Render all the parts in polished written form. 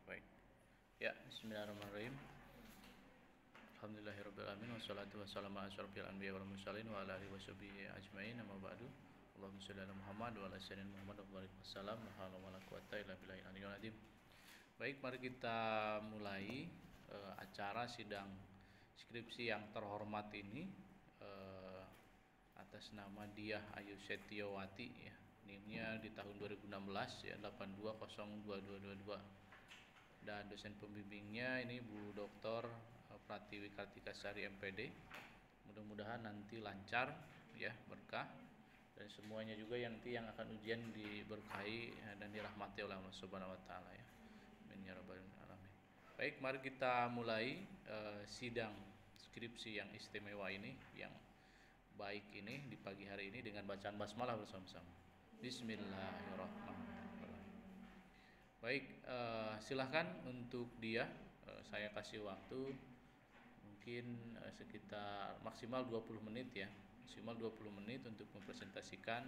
Baik. Ya, bismillahirrahmanirrahim. Alhamdulillahirrabbilalamin. Wassalatu wassalamu ala asyrofil anbiya wal mursalin wa ala alihi washabihi ajmain. Amma ba'du. Allahumma sholli ala Muhammad wa ala sayyidina Muhammad wa barik wasallam. La haula wala quwata illa billahil aliyyil azim. Baik, mari kita mulai acara sidang skripsi yang terhormat ini atas nama Diah Ayu Setiawati ya. NIM-nya di tahun 2016 ya 820222. Dan dosen pembimbingnya ini Bu Dr. Pratiwi Kartikasari MPD. Mudah-mudahan nanti lancar ya, berkah, dan semuanya juga yang akan ujian diberkahi dan dirahmati oleh Allah Subhanahu wa taala ya. Amin ya rabbal alamin. Baik, mari kita mulai sidang skripsi yang istimewa ini, yang baik ini di pagi hari ini dengan bacaan basmalah bersama-sama. Bismillahirrahmanirrahim. Baik, silahkan untuk dia, saya kasih waktu mungkin sekitar maksimal 20 menit ya, maksimal 20 menit untuk mempresentasikan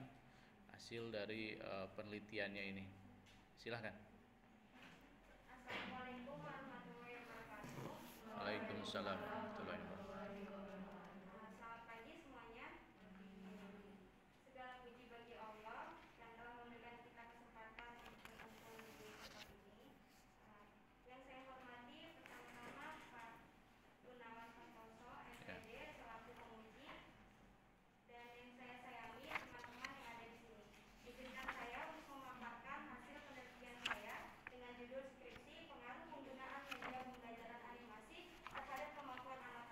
hasil dari penelitiannya ini. Silahkan. Assalamualaikum warahmatullahi wabarakatuh. Waalaikumsalam warahmatullahi wabarakatuh. Selamat pagi semuanya. Segala puji bagi Allah yang telah memberikan kita kesempatan untuk berkumpul di tempat ini. Yang saya hormati pertama-tama Pak Gunawan Santoso, MPD selaku penguji, dan yang saya sayangi teman-teman yang ada di sini. Izinkan saya untuk memaparkan hasil penelitian saya dengan judul skripsi pengaruh penggunaan media pembelajaran animasi terhadap kemampuan anak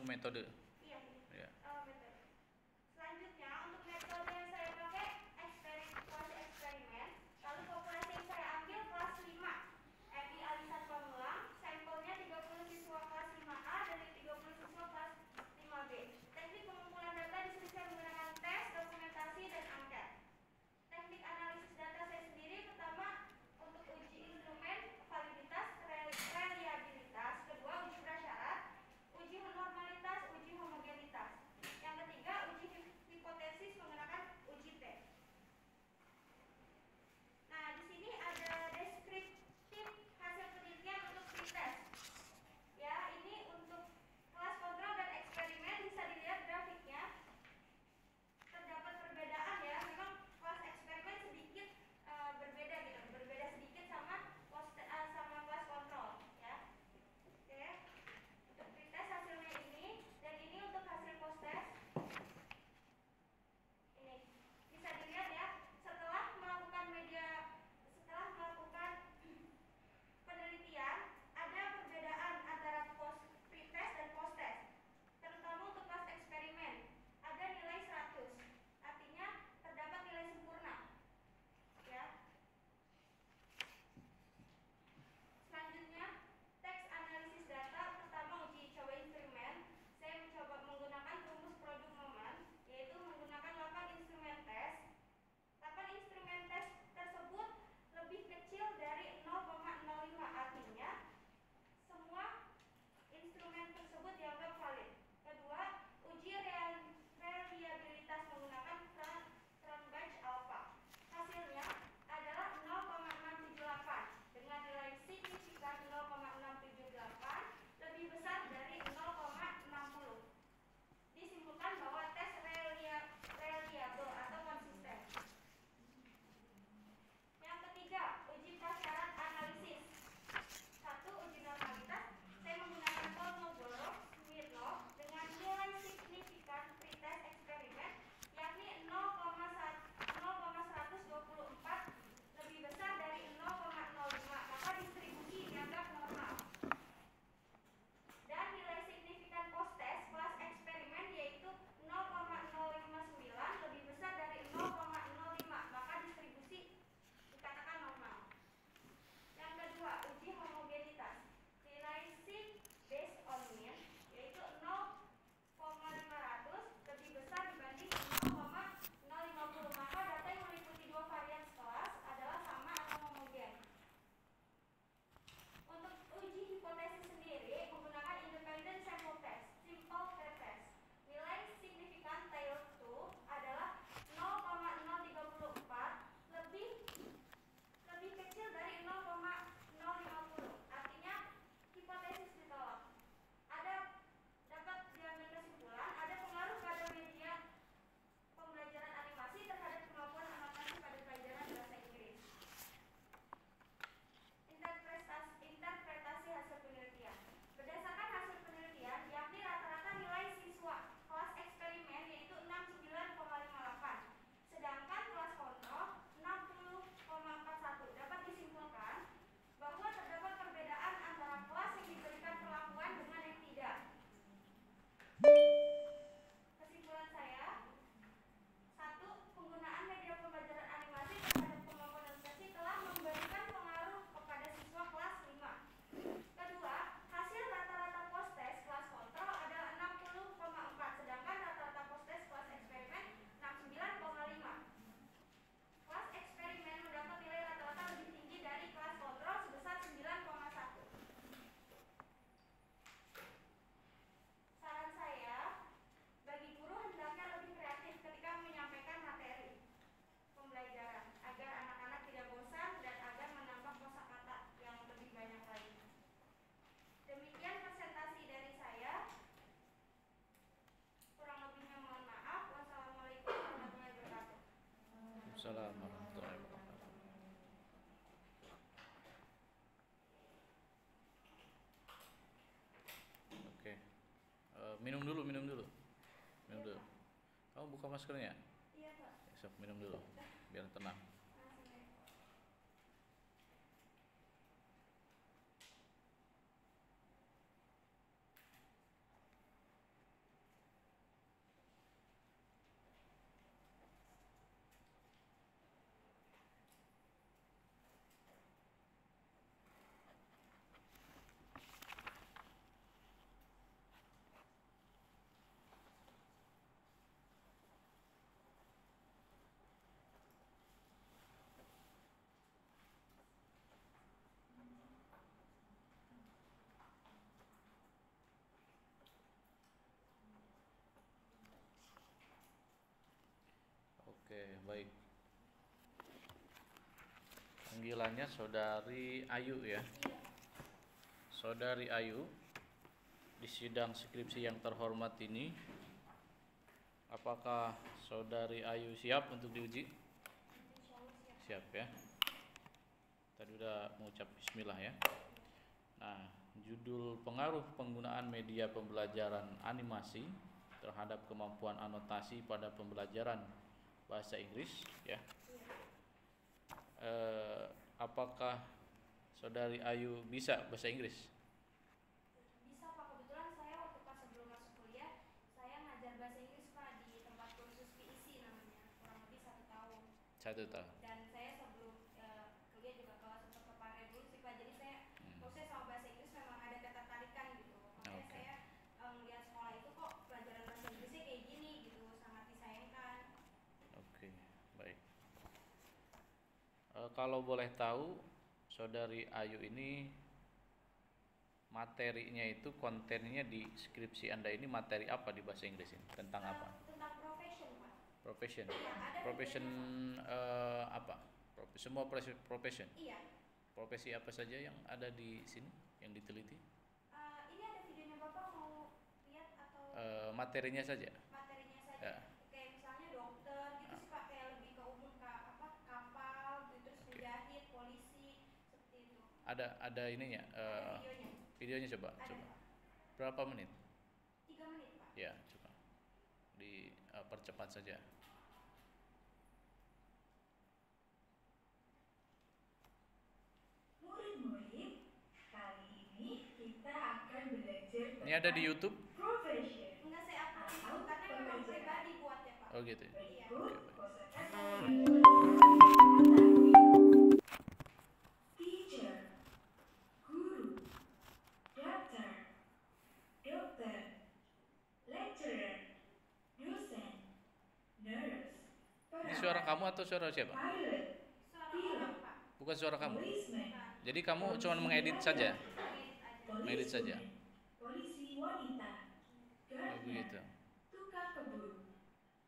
metode. Iya, ini. Ya. Metode. Selanjutnya untuk metode yang saya pakai kelas eksperimen. Lalu populasi yang saya ambil kelas 5. MI alisan peluang. Sampelnya 30 siswa kelas 5A dan 30 siswa kelas 5B. Teknik pengumpulan data di sini saya menggunakan tes, dokumentasi, dan angket. Teknik analisis data saya sendiri pertama untuk uji instrumen, validitas, reliabilitas. Kedua, uji prasyarat, uji normalitas, uji homogenitas. Yang ketiga, uji hipotesis menggunakan uji T. Nah, di sini ada deskriptif hasil penelitian untuk pretest. Ya, ini untuk kelas kontrol dan eksperimen bisa dilihat grafiknya. Terdapat perbedaan ya, memang kelas eksperimen sedikit berbeda gitu, berbeda sedikit sama kelas kontrol ya. Oke. Untuk pretest hasilnya ini, dan ini untuk hasil post test. Ini bisa dilihat ya, setelah melakukan penelitian ada perbedaan antara pretest dan post test. Terutama untuk kelas eksperimen ada nilai 100, artinya terdapat nilai sempurna ya. Selanjutnya, teks analisis data. Pertama, uji coba instrumen. Saya mencoba menggunakan rumus produk momen, yaitu menggunakan 8 instrumen tes. 8 instrumen tes tersebut lebih kecil dari 0,05, artinya semua instrumen tersebut dianggap valid. Kedua, uji reliabilitas menggunakan Cronbach alpha. Hasilnya adalah 0,678 dengan nilai signifikan 0,678 lebih besar dari 0,60. Disimpulkan bahwa tes reliable atau konsisten. Yang ketiga, uji prasyarat analisis. 1. Uji normalitas. Saya menggunakan Kolmogorov, Smirnov dengan nilai signifikan pretest eksperimen yakni 0,124 lebih besar dari 0,05, maka distribusi dianggap normal. Dan nilai signifikan post test kelas eksperimen yaitu 0,059 lebih besar dari 0,05, maka distribusi dikatakan normal. Yang kedua, uji homogenitas. Nilai sig based on mean yaitu 0,500 lebih besar dibanding 0,050, maka data yang meliputi dua varian kelas adalah sama atau homogen. Untuk uji hipotesis sendiri menggunakan independent sample test, simple t-test. Nilai signifikan tail 2 adalah 0,034 lebih kecil dari 0,050, artinya hipotesis ditolak. Dapat diambil kesimpulan ada pengaruh pada media pembelajaran animasi terhadap kemampuan anotasi pada pelajaran bahasa Inggris. Interpretasi hasil penelitian. Berdasarkan hasil penelitian, yakni rata-rata nilai siswa kelas eksperimen yaitu 69,58, sedangkan kelas kontrol 60,41. Dapat disimpulkan bahwa terdapat perbedaan antara kelas yang diberikan perlakuan dengan yang tidak. Kesimpulan saya, 1. Penggunaan media pembelajaran animasi terhadap kemampuan adaptasi telah memberikan pengaruh kepada siswa kelas 5. Kedua, hasil rata-rata post test kelas kontrol adalah 60,4, sedangkan rata-rata post test kelas eksperimen 69,5. Kelas eksperimen mendapat nilai rata-rata lebih tinggi dari kelas kontrol sebesar 9,1. Saran saya, bagi guru hendaknya lebih kreatif ketika menyampaikan materi pembelajaran agar anak-anak tidak bosan dan agar menambah kosakata yang lebih banyak lagi. Demikian presentasi dari saya. Kurang lebihnya mohon maaf. Wassalamualaikum warahmatullahi wabarakatuh. Assalamualaikum warahmatullahi wabarakatuh. Oke. Minum dulu. Kamu buka maskernya? Iya, Pak. Sok minum dulu biar tenang. Oke, baik. Panggilannya Saudari Ayu ya. Iya. Saudari Ayu, di sidang skripsi yang terhormat ini, apakah Saudari Ayu siap untuk diuji? Insya Allah siap. Siap ya. Tadi udah mengucap bismillah ya. Nah, judul pengaruh penggunaan media pembelajaran animasi terhadap kemampuan anotasi pada pembelajaran bahasa Inggris ya. Apakah Saudari Ayu bisa bahasa Inggris? Bisa Pak, kebetulan saya waktu pas sebelum masuk kuliah saya ngajar bahasa Inggris Pak di tempat kursus PIC namanya, kurang lebih 1 tahun. 1 tahun. Dan saya sebelum kuliah juga sempat ke Pak Revolusi Pak, jadi saya maksudnya sama bahasa Inggris memang ada ketertarikan gitu. Makanya Oke. saya melihat sekolah itu kok pelajaran bahasa Inggrisnya kayak gini gitu, sangat disayangkan. Oke, baik. Kalau boleh tahu, Saudari Ayu ini materinya itu, kontennya di skripsi Anda ini materi apa di bahasa Inggris ini? Tentang apa? Tentang profession Pak. Profession. Iya, ada Profession videonya, apa? Semua profession. Iya. Profesi apa saja yang ada di sini yang diteliti? Ini ada videonya Bapak mau lihat atau Materinya saja. materinya saja? Ya. Kayak misalnya dokter gitu sih Pak, kayak lebih ke umum kapal gitu, terus Oke. penjahit, polisi, seperti itu. Ada ininya. Ada videonya. Videonya coba. Ada Pak. Berapa menit? 3 menit Pak. Ya, coba dipercepat saja. Murid-murid, kali ini kita akan belajar Ini ada di YouTube? profession. Enggak, saya upload itu karena memang pribadi buatnya Pak. Oh gitu. Iya. Berikut Oke, baik. kosakata yang ketahui. Teacher, guru, doctor, dokter, lecturer, dosen, nurse, Ini suara kamu atau suara siapa? pilot, Suara orang Pak. Bukan suara kamu. policeman, Jadi kamu cuma mengedit saja. Edit aja. Edit saja. polisi wanita, Oh gardener, begitu. tukang kebun,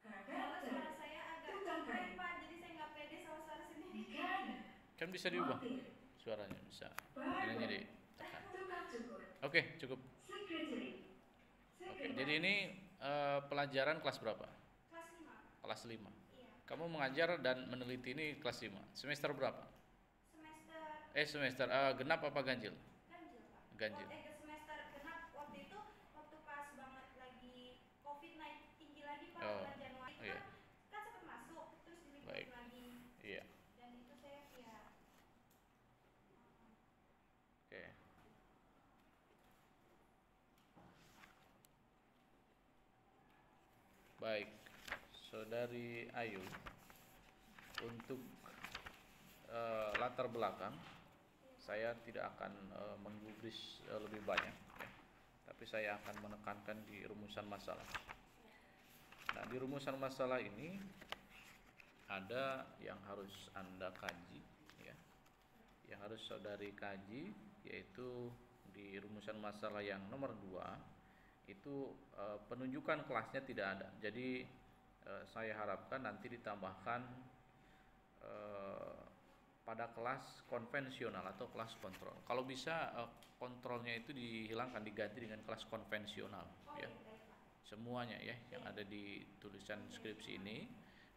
Kalau carpenter, suara saya agak tukang cempreng kayu, Pak, jadi saya nggak pede sama suara sendiri. mekanik, Kan bisa diubah montir, suaranya, bisa. barber, Ini ditekan. tukang cukur, Oke, cukup. secretary, Oke, jadi ini pelajaran kelas berapa? Kelas 5. Kelas 5. Iya. Kamu mengajar dan meneliti ini kelas 5. Semester berapa? Semester Genap apa ganjil? ganjil Pak. Ganjil. Semester genap waktu itu waktu pas banget lagi COVID-19 tinggi lagi Pak, Oh, bulan Januari itu iya. kan sempat masuk terus diliburin Baik. lagi. Iya. Dan itu saya ya Oke. Baik, Saudari Ayu, untuk latar belakang saya tidak akan menggubris lebih banyak ya. Tapi saya akan menekankan di rumusan masalah. Nah, di rumusan masalah ini ada yang harus Anda kaji ya. Yang harus Saudari kaji, yaitu di rumusan masalah yang nomor 2 itu penunjukan kelasnya tidak ada. Jadi saya harapkan nanti ditambahkan pada kelas konvensional atau kelas kontrol. Kalau bisa kontrolnya itu dihilangkan, diganti dengan kelas konvensional ya. Semuanya ya yang ada di tulisan skripsi ini,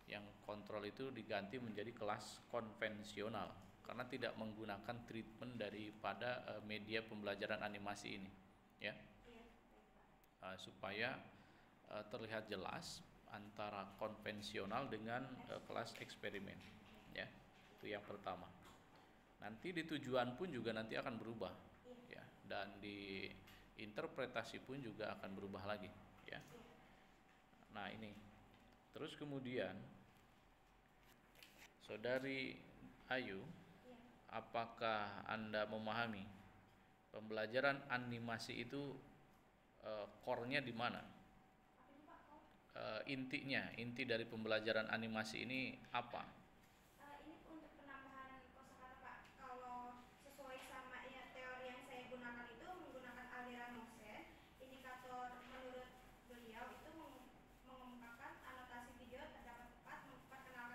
yang kontrol itu diganti menjadi kelas konvensional karena tidak menggunakan treatment daripada media pembelajaran animasi ini ya. Supaya terlihat jelas antara konvensional dengan kelas eksperimen ya. Itu yang pertama. Nanti di tujuan pun juga nanti akan berubah ya, dan di interpretasi pun juga akan berubah lagi ya. Nah, ini. Terus kemudian Saudari Ayu, apakah Anda memahami pembelajaran animasi itu core-nya di mana? Inti dari pembelajaran animasi ini apa? ini untuk penambahan kosakata Pak. Kalau sesuai sama ya teori yang saya gunakan itu menggunakan aliran Mosen, indikator menurut beliau itu mengemukakan anotasi video terdapat tepat memperkenalkan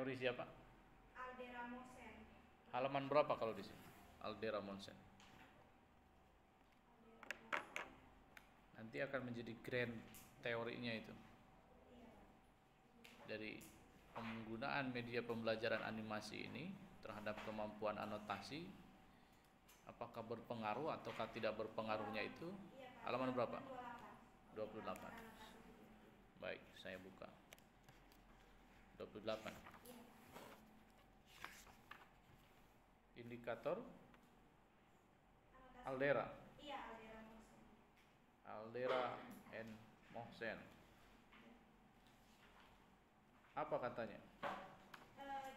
Teori siapa? Aldera Mosen. Halaman berapa kalau di sini? Aldera Monsen. Nanti akan menjadi grand teorinya itu. Dari penggunaan media pembelajaran animasi ini terhadap kemampuan anotasi, apakah berpengaruh ataukah tidak berpengaruhnya itu? Halaman berapa? 28. Baik, saya buka. 28. Indikator Aldera. Iya, Aldera Mosen. Aldera and Mohsen. Apa katanya?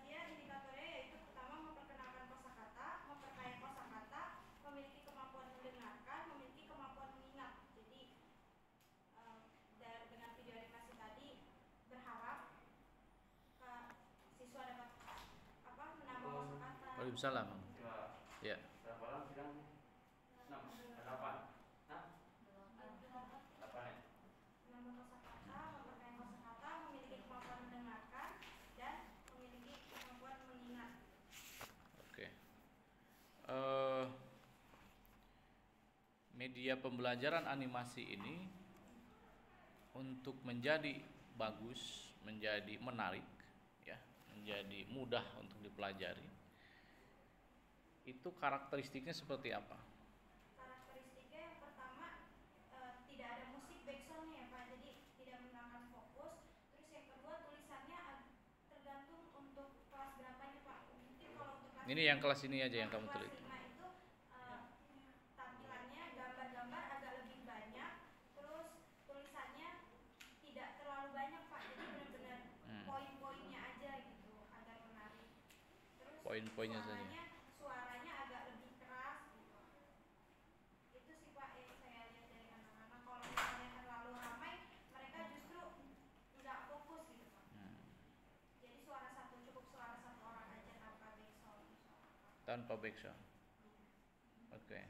Dia indikatornya yaitu pertama memperkenalkan kosakata, memperkaya kosakata, memiliki kemampuan mendengarkan, memiliki kemampuan mengingat. Jadi dengan video animasi tadi berharap siswa dapat menambah kosakata. Waalaikumsalam. Ya. Menambah kosakata, memperkaya kosakata, memiliki kemampuan mendengarkan, dan memiliki kemampuan mengingat. Oke. Media pembelajaran animasi ini untuk menjadi bagus, menjadi menarik, ya, menjadi mudah untuk dipelajari. Itu karakteristiknya seperti apa? Karakteristiknya yang pertama tidak ada musik backsoundnya ya Pak, jadi tidak menghilangkan fokus. Terus yang kedua tulisannya tergantung untuk kelas berapanya Pak. Mungkin kalau untuk kelas Ini yang kelas ini aja yang kamu tulis. kelas 5 itu tampilannya gambar-gambar agak lebih banyak, terus tulisannya tidak terlalu banyak Pak, jadi benar-benar poin-poinnya aja gitu agar menarik. Terus Poin-poinnya saja. suaranya agak lebih keras gitu. Itu sih Pak yang saya lihat dari anak-anak. Kalau misalnya terlalu ramai, mereka justru nggak fokus gitu Pak. Jadi cukup suara satu orang aja tanpa backsound. Tanpa backsound. Oke.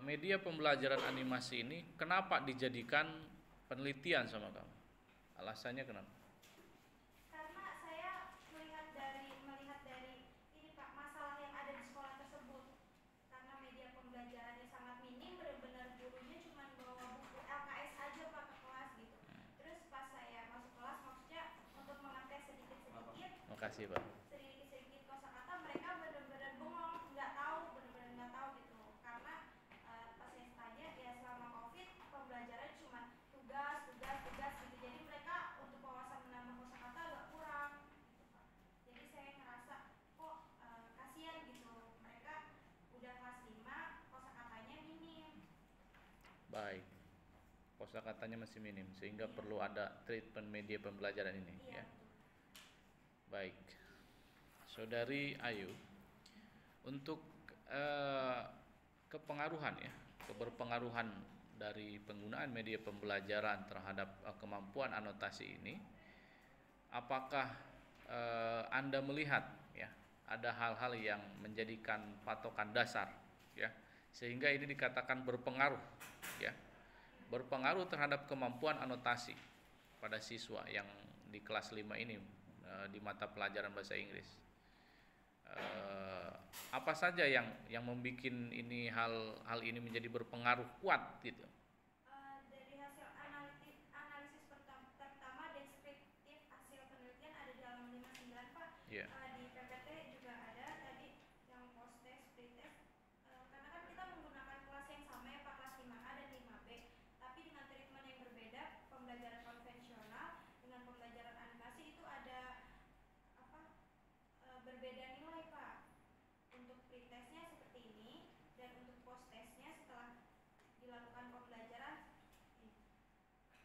Media pembelajaran animasi ini kenapa dijadikan penelitian sama kamu? Alasannya kenapa? Karena saya melihat dari ini Pak, masalah yang ada di sekolah tersebut. Karena media pembelajarannya sangat minim, benar-benar gurunya cuma bawa buku LKS aja Pak ke kelas gitu. Terus pas saya masuk kelas, maksudnya untuk mengetes sedikit-sedikit. Makasih, Pak. Sedikit-sedikit kosakata, mereka benar-benar bengong, nggak tahu, benar-benar nggak tahu gitu. Karena pas saya tanya, ya selama COVID pembelajaran cuma tugas gitu. Jadi mereka untuk wawasan menambah kosakata agak kurang. Jadi saya ngerasa kok kasihan gitu. Mereka udah kelas 5, kosakatanya minim. Baik. Kosakatanya masih minim sehingga perlu ada treatment media pembelajaran ini, Iya. ya. Baik. Saudari Ayu, untuk keberpengaruhan dari penggunaan media pembelajaran terhadap kemampuan anotasi ini, apakah Anda melihat ya ada hal-hal yang menjadikan patokan dasar ya sehingga ini dikatakan berpengaruh ya, berpengaruh terhadap kemampuan anotasi pada siswa yang di kelas 5 ini di mata pelajaran bahasa Inggris? Apa saja yang membuat ini hal ini menjadi berpengaruh kuat gitu? Dari hasil analisis pertama deskriptif hasil penelitian ada di halaman 59 Pak. Yeah. Di PPT juga ada tadi yang post test, pre-test. Karena kan kita menggunakan kelas yang sama ya Pak, kelas 5A dan 5B, tapi dengan treatment yang berbeda, pembelajaran konvensional dengan pembelajaran animasi itu ada berbeda nilai Pak. Untuk pre-testnya seperti ini, dan untuk post-testnya setelah dilakukan pembelajaran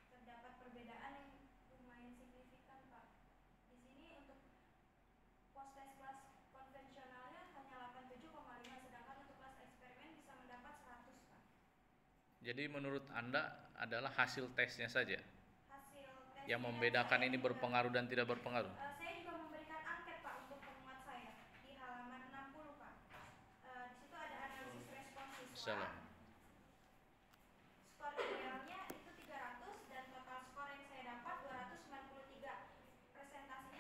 terdapat perbedaan yang lumayan signifikan Pak. Di sini untuk post-test kelas konvensionalnya hanya 87,5, sedangkan untuk kelas eksperimen bisa mendapat 100 Pak. Jadi menurut Anda adalah hasil tesnya saja Hasil tes yang membedakan ini berpengaruh dan tidak berpengaruh? Saya juga memberikan angket Pak untuk penguat saya di halaman 60 Pak. Di situ ada analisis respons siswa. Skor idealnya itu 300 dan total skor yang saya dapat 293. Presentasi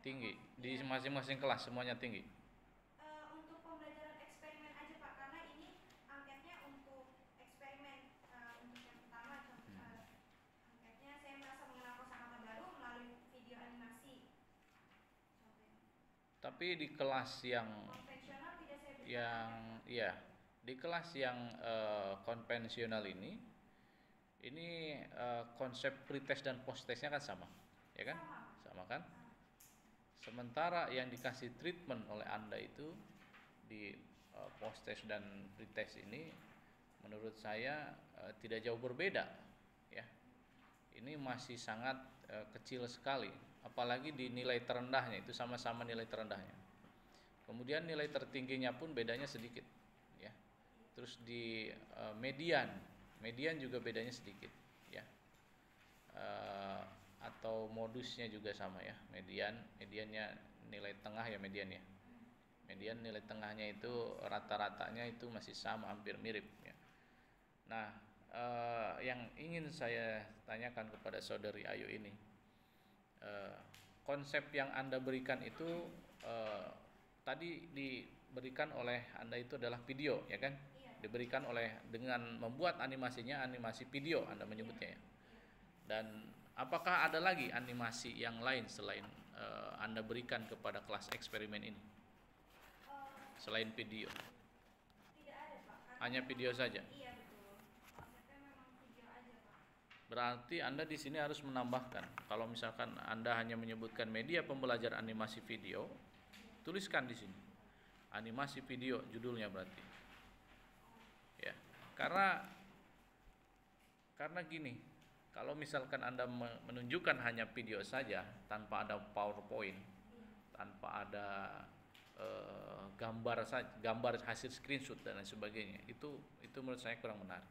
Tinggi di masing-masing kelas semuanya tinggi. Untuk pembelajaran eksperimen aja Pak, karena ini angketnya untuk eksperimen. Untuk yang pertama angketnya saya merasa mengenal kosakata baru melalui video animasi. Contohnya. Tapi di kelas yang Konvensional tidak saya berikan. iya, di kelas yang konvensional ini konsep pretest dan posttestnya kan sama, ya kan? Sama kan? Sementara yang dikasih treatment oleh Anda itu di posttest dan pretest ini menurut saya tidak jauh berbeda, ya. Ini masih sangat kecil sekali, apalagi di nilai terendahnya itu sama-sama nilai terendahnya. Kemudian nilai tertingginya pun bedanya sedikit, ya. Terus di median juga bedanya sedikit, ya. Atau modusnya juga sama ya, mediannya nilai tengah ya, median nilai tengahnya itu rata-ratanya itu masih sama, hampir mirip ya. Nah, yang ingin saya tanyakan kepada saudari Ayu ini, konsep yang Anda berikan itu tadi diberikan oleh Anda itu adalah video ya kan? Diberikan dengan membuat animasinya animasi video Anda menyebutnya ya. Dan apakah ada lagi animasi yang lain selain Anda berikan kepada kelas eksperimen ini? Selain video? Tidak ada Pak. Hanya video saja? Iya betul. Konsepnya memang video aja Pak. Berarti Anda di sini harus menambahkan. Kalau misalkan Anda hanya menyebutkan media pembelajaran animasi video, tuliskan di sini animasi video judulnya berarti. Ya, karena gini, kalau misalkan Anda menunjukkan hanya video saja tanpa ada PowerPoint, tanpa ada gambar hasil screenshot dan lain sebagainya, itu menurut saya kurang menarik.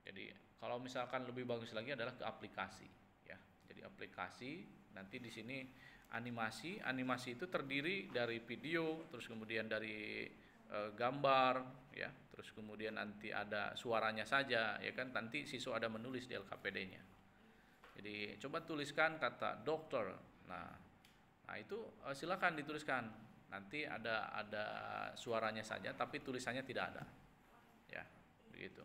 Jadi kalau misalkan lebih bagus lagi adalah ke aplikasi, ya. Jadi aplikasi nanti di sini animasi itu terdiri dari video, terus kemudian dari gambar, ya, terus kemudian nanti ada suaranya saja, ya kan. Nanti siswa ada menulis di LKPD-nya. Jadi coba tuliskan kata dokter. Nah itu silakan dituliskan. Nanti ada suaranya saja, tapi tulisannya tidak ada, ya, begitu.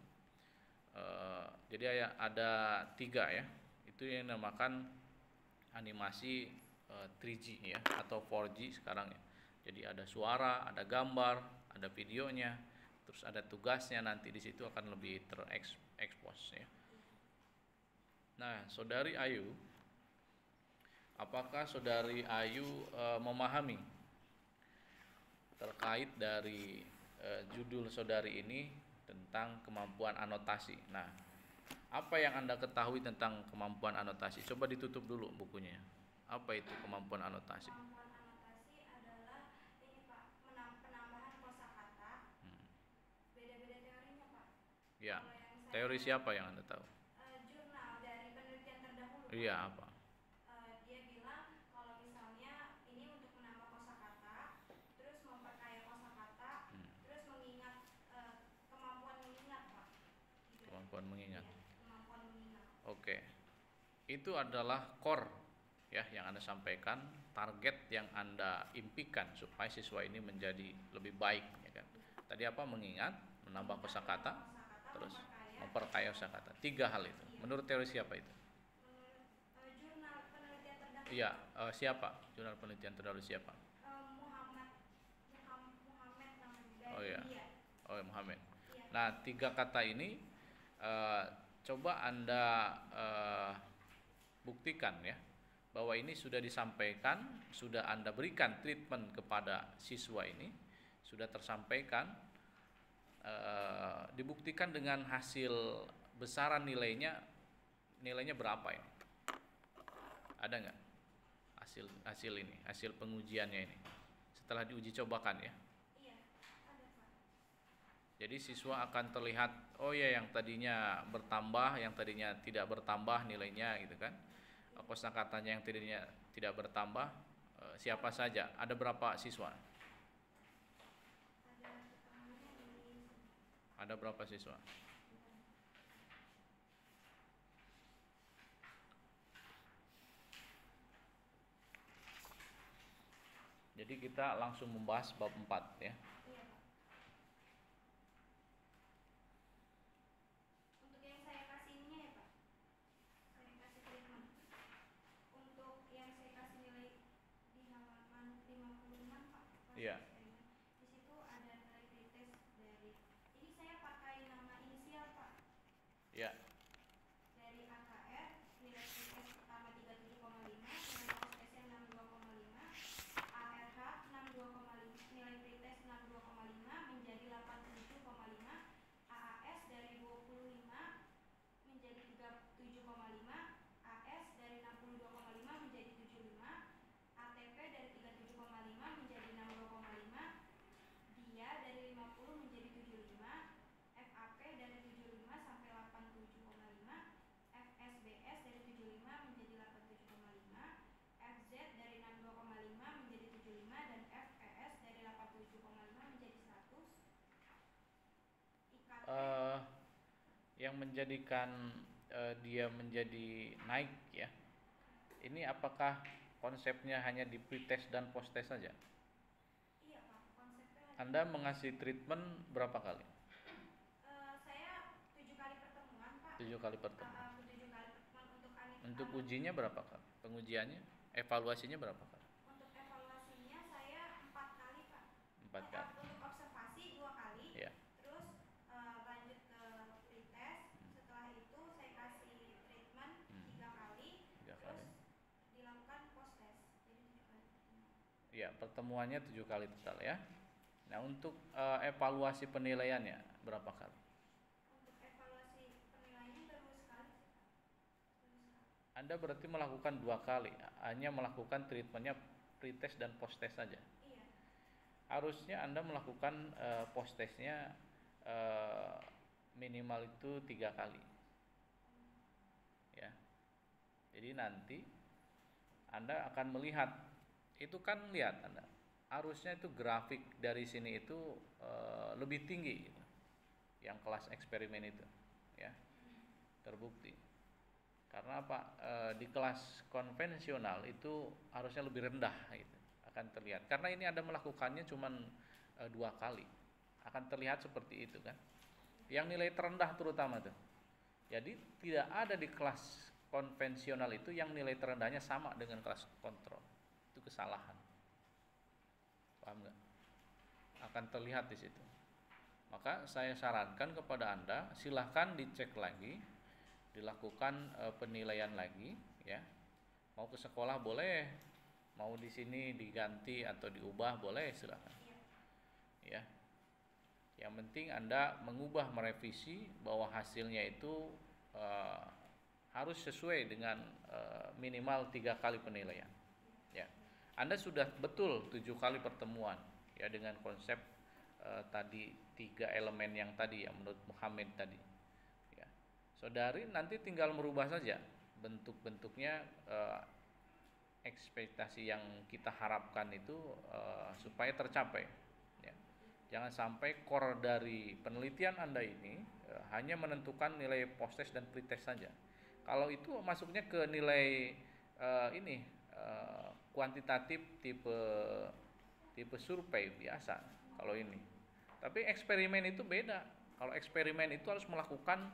Jadi ada 3 ya, itu yang dinamakan animasi 3G ya, atau 4G sekarang ya. Jadi ada suara, ada gambar, ada videonya, terus ada tugasnya, nanti di situ akan lebih terekspos ya. Nah, saudari Ayu, apakah saudari Ayu memahami terkait dari judul saudari ini tentang kemampuan anotasi? Nah, apa yang Anda ketahui tentang kemampuan anotasi? Coba ditutup dulu bukunya. Apa itu kemampuan anotasi? Kemampuan anotasi adalah ini Pak, penambahan kosakata. Beda-beda teorinya Pak. Ya, teori siapa yang Anda tahu? Jurnal dari penelitian terdahulu. Iya, apa? Dia bilang kalau misalnya ini untuk menambah kosakata, terus memperkaya kosakata, terus mengingat, kemampuan mengingat Pak. Kemampuan mengingat. Ya, kemampuan mengingat. Oke. Itu adalah core ya yang Anda sampaikan, target yang Anda impikan supaya siswa ini menjadi lebih baik ya kan. Tadi apa? Mengingat, menambah kosakata, terus memperkaya kosakata. 3 hal itu. Menurut teori siapa itu? Jurnal penelitian terdahulu. Iya, siapa? Jurnal penelitian terdahulu siapa? Muhammad namanya. Oh iya. India. Oh, Muhammad. Iya. Nah, 3 kata ini coba Anda buktikan ya, bahwa ini sudah disampaikan, sudah Anda berikan treatment kepada siswa ini, sudah tersampaikan, dibuktikan dengan hasil besaran nilainya berapa ya? Ada nggak hasil ini, hasil pengujiannya ini setelah diuji cobakan ya? Iya, ada Pak. Jadi siswa akan terlihat, oh ya, yang tadinya bertambah, yang tadinya tidak bertambah nilainya gitu kan. Kosakatanya yang tadinya tidak bertambah, siapa saja? Ada berapa siswa? Ada berapa siswa? Jadi kita langsung membahas bab 4 ya. Iya, Pak. Untuk yang saya kasih ininya ya, Pak. Saya kasih treatment. Untuk yang saya kasih nilai di halaman 56, Pak. Iya. Di situ ada nilai pretest dari, ini saya pakai nama inisial, Pak. Ya. Dari AKR, nilai pretest pertama 37,5, nilai postesnya 62,5, ARH 62,5, nilai pretest 62,5 menjadi 87,5, AAS dari 25 menjadi 37,5, AS dari 62,5 menjadi 75, ATP dari 37,5 menjadi 62,5, dia dari 50 menjadi 75, FAP dari 75 sampai 87,5, FSBS dari 75 menjadi 87,5, FZ dari 62,5 menjadi 75, dan FES dari 87,5 menjadi 100. IKT Yang menjadikan dia menjadi naik ya. Ini apakah konsepnya hanya di pretest dan posttest saja? iya, Pak, konsepnya Anda mengasih treatment berapa kali? saya 7 kali pertemuan, Pak. 7 kali pertemuan. 7 kali pertemuan untuk Untuk ujinya berapa kali? Pengujiannya, evaluasinya berapa kali? Untuk evaluasinya saya 4 kali, Pak. 4 kali. Untuk observasi 2 kali. Ya. Terus lanjut ke pretest. Setelah itu saya kasih treatment 3 kali. 3 Terus kali. dilakukan post test. Jadi 7 kali pertemuan. Ya, pertemuannya 7 kali total ya. Nah, untuk evaluasi penilaiannya berapa kali? Untuk evaluasi penilaiannya baru sekali sih, Pak. Baru sekali. Anda berarti melakukan 2 kali, hanya melakukan treatmentnya pretest dan posttest saja. Iya. Harusnya Anda melakukan posttestnya minimal itu 3 kali. Ya. Jadi nanti Anda akan melihat, itu kan lihat Anda, harusnya itu grafik dari sini itu lebih tinggi gitu. Yang kelas eksperimen itu ya, terbukti. Karena apa? Di kelas konvensional itu harusnya lebih rendah gitu, akan terlihat. Karena ini Anda melakukannya cuma 2 kali, akan terlihat seperti itu kan. Yang nilai terendah terutama tuh. Jadi tidak ada di kelas konvensional itu yang nilai terendahnya sama dengan kelas kontrol. Itu kesalahan. Paham nggak? Akan terlihat di situ. Maka saya sarankan kepada Anda, silahkan dicek lagi, dilakukan penilaian lagi, ya. Mau ke sekolah boleh, mau di sini diganti atau diubah boleh, silahkan. Ya. Yang penting Anda mengubah, merevisi bahwa hasilnya itu harus sesuai dengan minimal 3 kali penilaian. Ya. Anda sudah betul 7 kali pertemuan ya dengan konsep tadi 3 elemen yang tadi yang menurut Muhammad tadi. Ya. Saudari nanti tinggal merubah saja bentuk-bentuknya, ekspektasi yang kita harapkan itu supaya tercapai. Ya. Jangan sampai core dari penelitian Anda ini hanya menentukan nilai post-test dan pretest saja. Kalau itu masuknya ke nilai kuantitatif tipe survei biasa kalau ini. Tapi eksperimen itu beda. Kalau eksperimen itu harus melakukan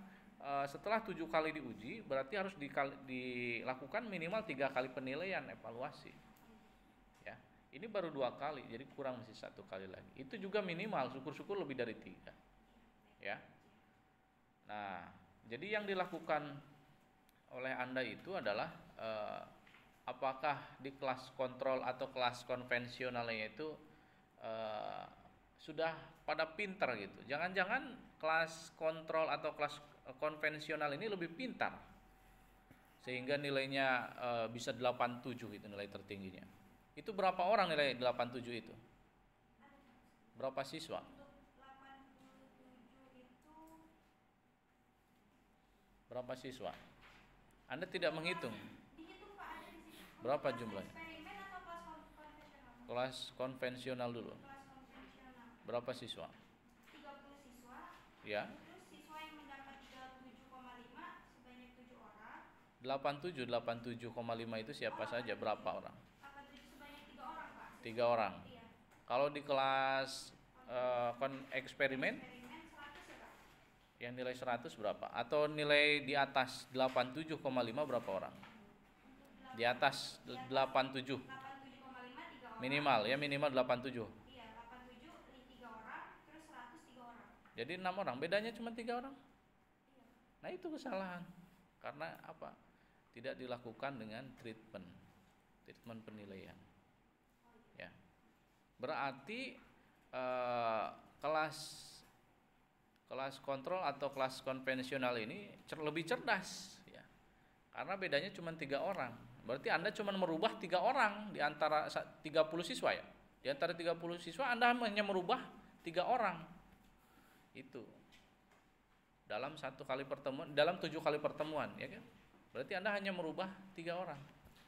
setelah 7 kali diuji, berarti harus dilakukan minimal 3 kali penilaian evaluasi. Ya, ini baru 2 kali, jadi kurang masih 1 kali lagi. Itu juga minimal, syukur-syukur lebih dari 3. Ya. Nah, jadi yang dilakukan oleh Anda itu adalah apakah di kelas kontrol atau kelas konvensionalnya itu sudah pada pintar gitu. Jangan-jangan kelas kontrol atau kelas konvensional ini lebih pintar sehingga nilainya bisa 87 itu nilai tertingginya. Itu berapa orang nilai 87 itu? Berapa siswa? Untuk 87 itu Berapa siswa? Anda tidak menghitung. dihitung, Pak, ada di sini. Berapa Kelas jumlahnya? eksperimen atau kelas konvensional? Kelas konvensional dulu. Kelas konvensional. Berapa siswa? 30 siswa. Ya. Terus siswa yang mendapat 37,5 sebanyak 7 orang. 87,5 itu siapa saja? Berapa orang? 87 sebanyak 3 orang, Pak. 3 orang. Iya. Kalau di kelas eksperimen Eksperimen 100 ya Pak? yang nilai 100 berapa? Atau nilai di atas 87,5 berapa orang? Di atas 87 87,5 3 orang. minimal ya, minimal 87. Iya, 87 3 orang, terus 100 3 orang. Jadi 6 orang, bedanya cuma 3 orang. Iya. Nah itu kesalahan. Karena apa? Tidak dilakukan dengan treatment penilaian. Ya, berarti kelas kontrol atau kelas konvensional ini lebih cerdas, ya. Karena bedanya cuma 3 orang. Berarti Anda cuma merubah 3 orang di antara 30 siswa ya. Di antara 30 siswa Anda hanya merubah 3 orang. Itu dalam 1 kali pertemuan, dalam 7 kali pertemuan, ya kan? Berarti Anda hanya merubah 3 orang.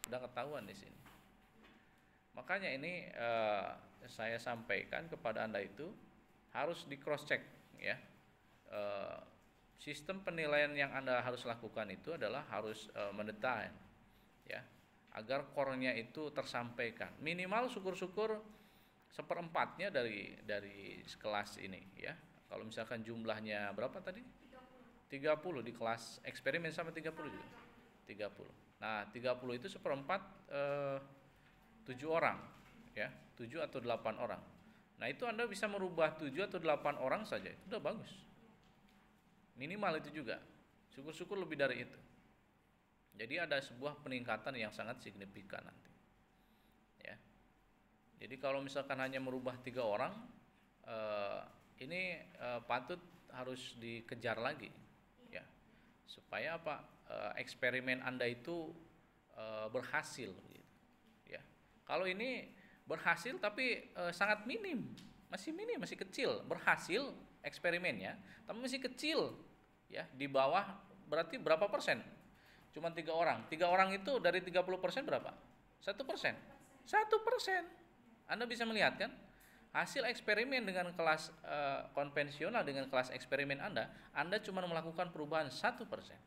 Sudah ketahuan di sini. Makanya ini saya sampaikan kepada Anda itu harus di cross check, ya. Sistem penilaian yang Anda harus lakukan itu adalah harus mendetail, ya, agar core-nya itu tersampaikan. Minimal syukur-syukur 1/4-nya dari kelas ini, ya. Kalau misalkan jumlahnya berapa tadi? 30 di kelas eksperimen sama 30 juga. 30. Nah, 30 itu 1/4 7 orang, ya. 7 atau 8 orang. Nah, itu Anda bisa merubah 7 atau 8 orang saja. Itu udah bagus. Minimal itu juga. Syukur-syukur lebih dari itu. Jadi ada sebuah peningkatan yang sangat signifikan nanti. Ya. Jadi kalau misalkan hanya merubah 3 orang, ini patut harus dikejar lagi, ya, supaya apa? Eksperimen Anda itu berhasil, gitu, ya. Kalau ini berhasil tapi sangat minim, masih kecil, berhasil eksperimennya, tapi masih kecil, ya, di bawah, berarti berapa persen? Cuma 3 orang. 3 orang itu dari 30% berapa? 1%. 1%. Anda bisa melihat kan? Hasil eksperimen dengan kelas konvensional dengan kelas eksperimen Anda cuma melakukan perubahan 1%.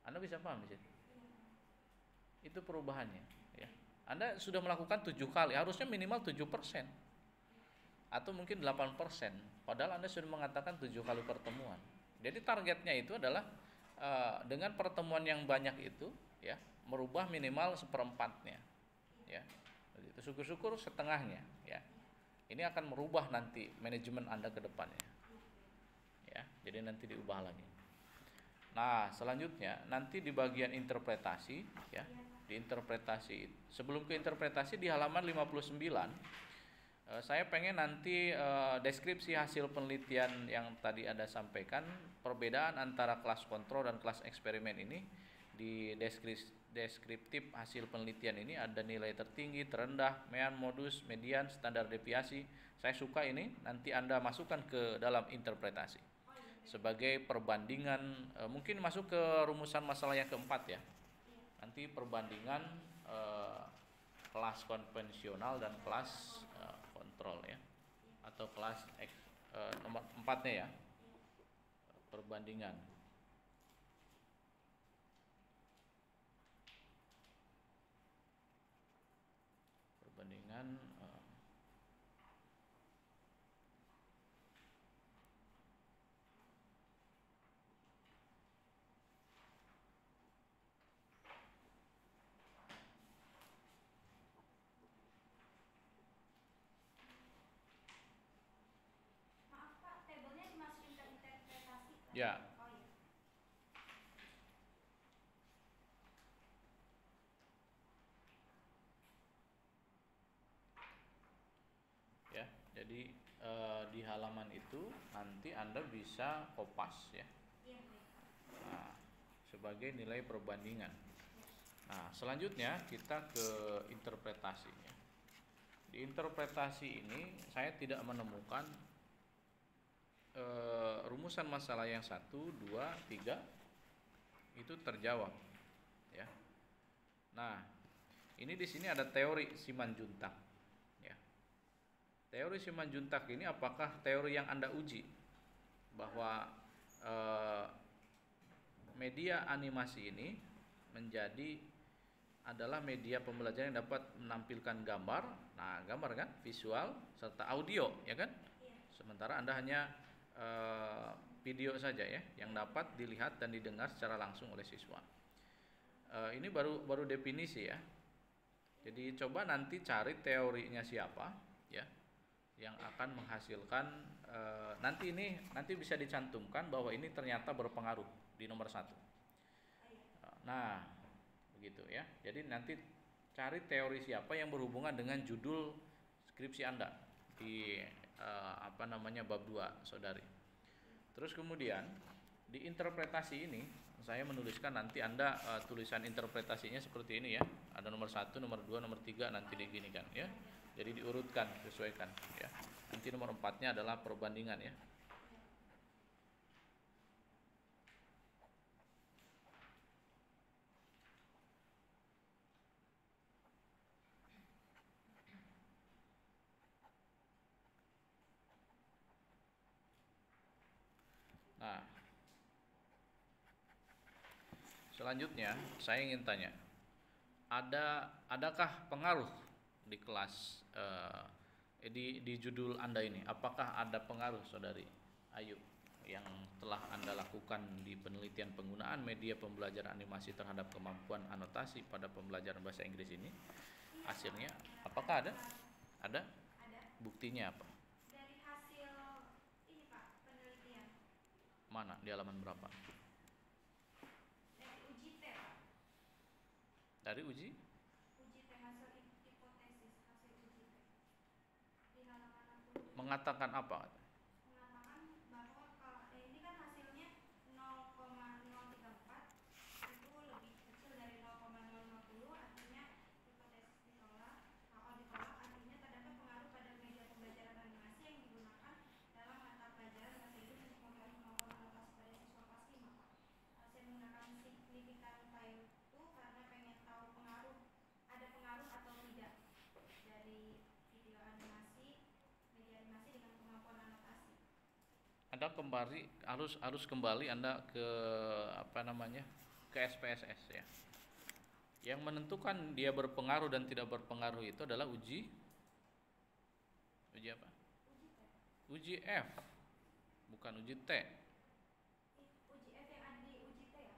Anda bisa paham di situ? Itu perubahannya, ya. Anda sudah melakukan 7 kali, harusnya minimal 7%. Atau mungkin 8%. Padahal Anda sudah mengatakan 7 kali pertemuan. Jadi targetnya itu adalah dengan pertemuan yang banyak itu, ya, merubah minimal 1/4-nya, ya. Itu syukur-syukur setengahnya, ya. Ini akan merubah nanti manajemen Anda ke depannya, ya. Jadi nanti diubah lagi. Nah, selanjutnya nanti di bagian interpretasi, ya. Di interpretasi, sebelum ke interpretasi di halaman 59, saya pengen nanti deskripsi hasil penelitian yang tadi Anda sampaikan, perbedaan antara kelas kontrol dan kelas eksperimen ini. Di deskriptif hasil penelitian ini ada nilai tertinggi, terendah, mean, modus, median, standar deviasi. Saya suka ini, nanti Anda masukkan ke dalam interpretasi sebagai perbandingan, mungkin masuk ke rumusan masalah yang keempat, ya. Nanti perbandingan kelas konvensional dan kelas kontrol, ya, atau kelas nomor 4-nya, ya, perbandingan. Maaf Pak, tabelnya dimasukin ke interpretasi. Ya. Oh iya. Ya, jadi di halaman itu nanti Anda bisa kopas, ya. Iya, baik. Nah, sebagai nilai perbandingan. Nah, selanjutnya kita ke interpretasinya. Di interpretasi ini saya tidak menemukan rumusan masalah yang 1, 2, 3 itu terjawab, ya. Nah, ini di sini ada teori Simanjuntak, ya. Teori Simanjuntak ini apakah teori yang Anda uji bahwa media animasi ini menjadi adalah media pembelajaran yang dapat menampilkan gambar, nah gambar kan, visual serta audio, ya kan? Sementara Anda hanya video saja ya, yang dapat dilihat dan didengar secara langsung oleh siswa. Ini baru definisi ya. Jadi coba nanti cari teorinya siapa ya, yang akan menghasilkan nanti bisa dicantumkan bahwa ini ternyata berpengaruh di nomor 1. Nah, begitu ya. Jadi nanti cari teori siapa yang berhubungan dengan judul skripsi Anda di bab 2, Saudari. Terus kemudian di interpretasi ini saya menuliskan nanti Anda tulisan interpretasinya seperti ini ya. Ada nomor 1, nomor 2, nomor 3 nanti diginikan ya. Jadi diurutkan, sesuaikan ya. Nanti nomor 4-nya adalah perbandingan ya. Nah, selanjutnya saya ingin tanya, adakah pengaruh di kelas di judul Anda ini? Apakah ada pengaruh, Saudari Ayu, yang telah Anda lakukan di penelitian penggunaan media pembelajaran animasi terhadap kemampuan anotasi pada pembelajaran bahasa Inggris ini? Hasilnya apakah ada? Ada? Buktinya apa? Dari hasil ini Pak, penelitian. Mana? Di halaman berapa? Dari uji T Pak. Dari uji? Uji T, hasil hipotesis, hasil uji T. Di halaman 60. Mengatakan apa? Mengatakan bahwa kalau ini kan hasilnya 0,034 itu lebih kecil dari 0,050, artinya hipotesis ditolak. Kalau ditolak artinya terdapat pengaruh pada media pembelajaran animasi yang digunakan dalam mata pelajaran bahasa Inggris untuk mempengaruhi kemampuan anotasi pada siswa kelas 5 Pak. Saya menggunakan signifikan value itu karena pengen tahu ada pengaruh atau tidak dari video animasi, media animasi dengan kemampuan anotasi. Anda harus kembali Anda ke ke SPSS ya. Yang menentukan dia berpengaruh dan tidak berpengaruh itu adalah uji apa? Uji F, bukan uji T. Uji F yang ada di uji T ya?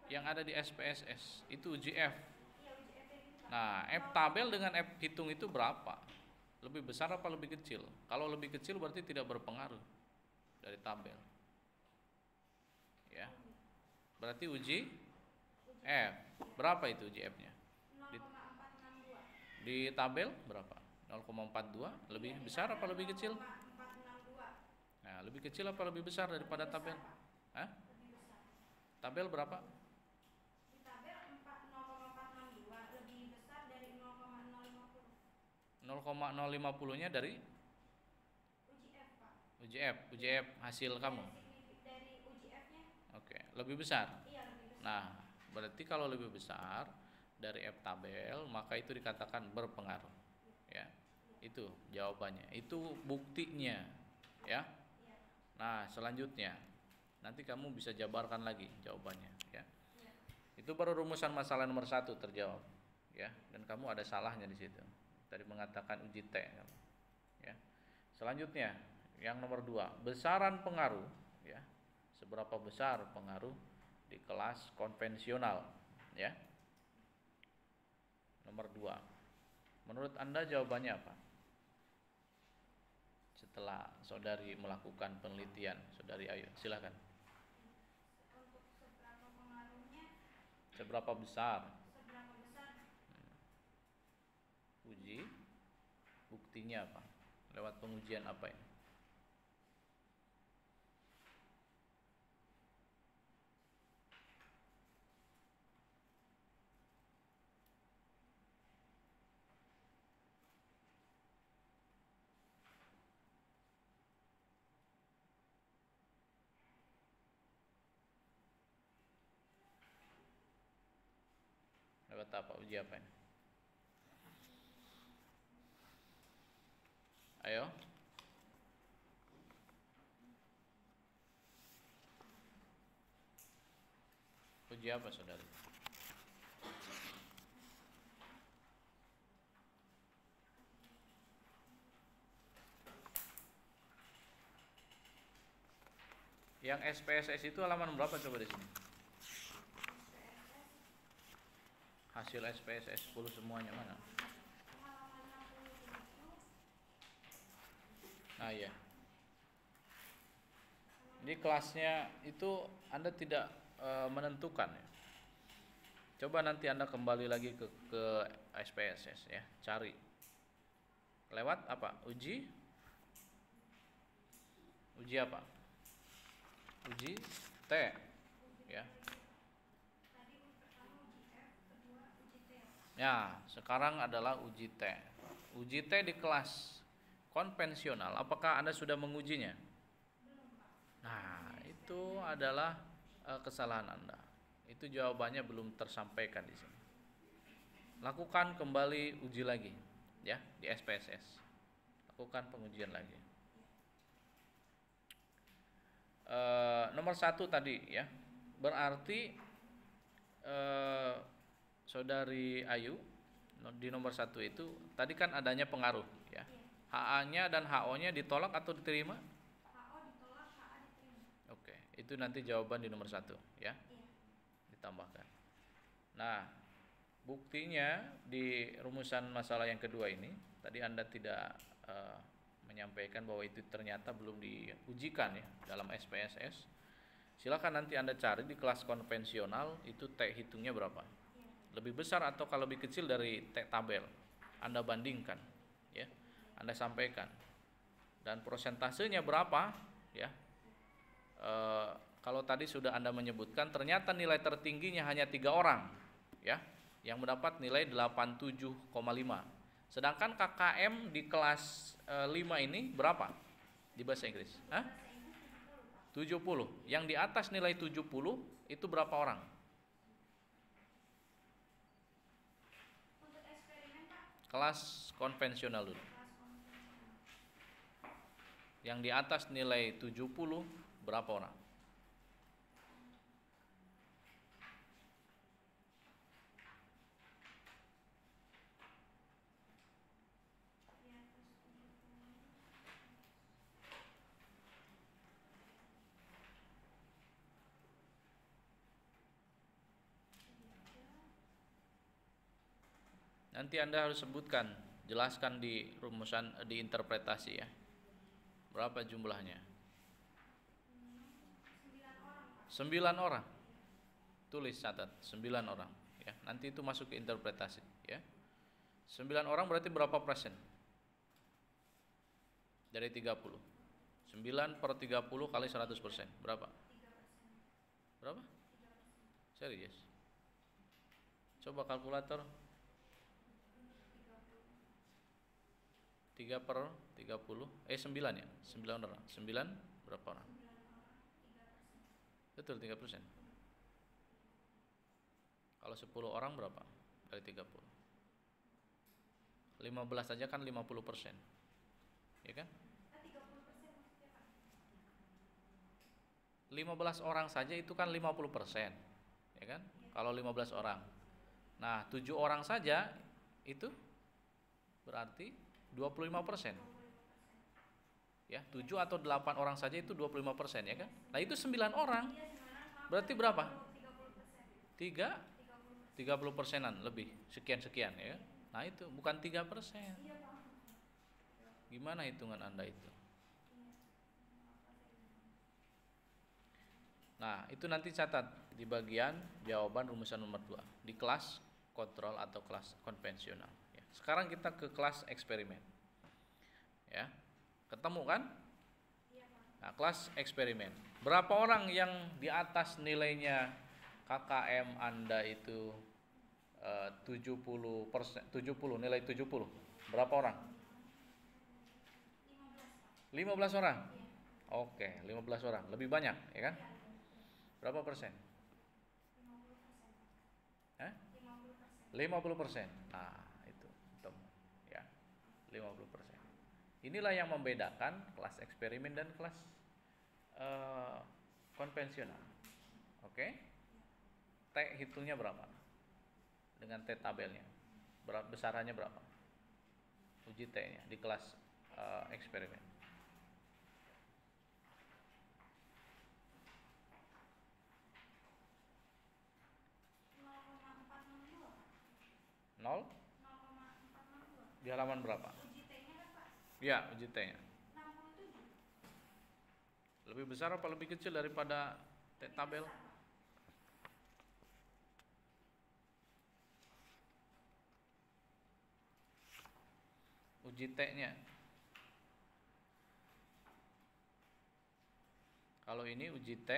Yang ada di SPSS itu uji F. Iya, uji F yang ini Pak. Nah, F tabel dengan F hitung itu berapa? Lebih besar apa lebih kecil? Kalau lebih kecil berarti tidak berpengaruh dari tabel. Ya. Berarti uji F. Berapa itu uji F-nya? 0,462. Di tabel berapa? 0,42. Lebih besar apa lebih kecil? 0,462. Nah, lebih kecil apa lebih besar daripada tabel? Hah? Lebih besar. Tabel berapa? Di tabel 0,462 lebih besar dari 0,050. 0,050-nya dari Uji F Pak. uji F hasil kamu. Dari uji F-nya? Oke, lebih besar. Iya, lebih besar. Nah, berarti kalau lebih besar dari F tabel, maka itu dikatakan berpengaruh. Ya. Itu jawabannya. Itu buktinya, ya. Iya. Nah, selanjutnya nanti kamu bisa jabarkan lagi jawabannya, ya. Iya. Itu baru rumusan masalah nomor 1 terjawab, ya. Dan kamu ada salahnya di situ. Tadi mengatakan uji T, ya. Selanjutnya, yang nomor 2, besaran pengaruh, ya. Seberapa besar pengaruh di kelas konvensional, ya. Nomor 2. Menurut Anda jawabannya apa? Setelah Saudari melakukan penelitian, Saudari Ayu, silakan. Untuk seberapa pengaruhnya? Seberapa besar? Seberapa besar? Uji, buktinya apa? Lewat pengujian apa ini? Lewat apa? Uji apa ini? Ayo. Uji apa, Saudari? Yang SPSS itu halaman berapa coba di sini? Hasil SPSS 10 semuanya mana? halaman 67. Nah ya. Jadi kelasnya itu Anda tidak menentukan ya. Coba nanti Anda kembali lagi ke SPSS ya, cari. Lewat apa? Uji apa? Uji T ya. Tadi pertama uji F, kedua uji T. Ya, sekarang adalah uji T. Uji T di kelas konvensional, apakah Anda sudah mengujinya? Nah, itu adalah kesalahan Anda. Itu jawabannya belum tersampaikan di sini. Lakukan kembali uji lagi, ya, di SPSS. Lakukan pengujian lagi. Nomor 1 tadi, ya, berarti Saudari Ayu di nomor 1 itu tadi kan adanya pengaruh, ya. HA-nya dan HO-nya ditolak atau diterima? HO ditolak, HA diterima. Oke, itu nanti jawaban di nomor 1, ya. Iya. Ditambahkan. Nah, buktinya di rumusan masalah yang kedua ini tadi Anda tidak menyampaikan bahwa itu ternyata belum diujikan ya dalam SPSS. Silakan nanti Anda cari di kelas konvensional itu T hitungnya berapa. Lebih besar atau kalau lebih kecil dari T tabel. Anda bandingkan ya. Anda sampaikan. Dan prosentasenya berapa ya. Kalau tadi sudah Anda menyebutkan ternyata nilai tertingginya hanya 3 orang ya yang mendapat nilai 87,5. Sedangkan KKM di kelas 5 ini berapa di bahasa Inggris? 70. Yang di atas nilai 70 itu berapa orang? Untuk eksperimen, Pak, Kelas konvensional dulu. kelas konvensional. Yang di atas nilai 70 berapa orang? Di atas 70. Nanti Anda harus sebutkan, jelaskan di rumusan, di interpretasi ya. Berapa jumlahnya? 9 orang, Pak. 9 orang. Tulis, catat, 9 orang ya. Nanti itu masuk ke interpretasi ya. 9 orang berarti berapa persen? Dari 30. 9 per 30 kali 100%. Berapa? 3%. Berapa? 3%. Serius? Coba kalkulator. 3 per 30 9 ya? 9 orang. 9 berapa orang? 9 orang, 3%. Betul, 3%. Kalau 10 orang berapa? Dari 30. 15 saja kan 50%. Ya kan? 30% maksudnya, Pak. 15 orang saja itu kan 50%. Ya kan? Kalau 15 orang. Nah, 7 orang saja itu berarti 25%. Ya, 7 atau 8 orang saja itu 25% ya kan? Nah, itu 9 orang. Iya, 9 orang. Berarti berapa? 30%. 30%-an lebih, sekian-sekian ya. Nah, itu bukan 3%. Iya, Pak. Gimana hitungan Anda itu? Nah, itu nanti catat di bagian jawaban rumusan nomor 2 di kelas kontrol atau kelas konvensional ya. Sekarang kita ke kelas eksperimen. Ya. Ketemu kan? Iya, Pak. Nah, kelas eksperimen. Berapa orang yang di atas nilainya KKM Anda itu 70%, 70, nilai 70. Berapa orang? 15, Pak. 15 orang. Iya. Oke, 15 orang. Lebih banyak, ya kan? Berapa persen? 50%. Hah? 50%. 50%. Nah, itu ketemu ya. 50%. Inilah yang membedakan kelas eksperimen dan kelas konvensional. Oke? T hitungnya berapa? Dengan T tabelnya. Besarannya berapa? Uji T-nya di kelas eksperimen. 0,402. di halaman berapa? Uji T-nya kan Pak? Ya, uji T-nya. 67. Lebih besar apa lebih kecil daripada tabel? Besar, Pak. Uji T-nya. Kalau ini uji T